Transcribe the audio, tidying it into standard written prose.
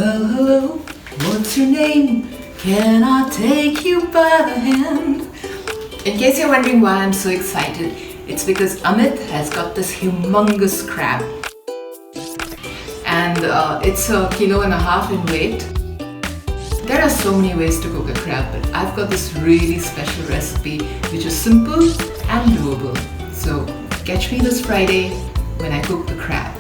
Well, hello, what's your name? Can I take you by the hand? In case you're wondering why I'm so excited, it's because Amit has got this humongous crab. And it's 1.5 kilos in weight. There are so many ways to cook a crab, but I've got this really special recipe which is simple and doable. So catch me this Friday when I cook the crab.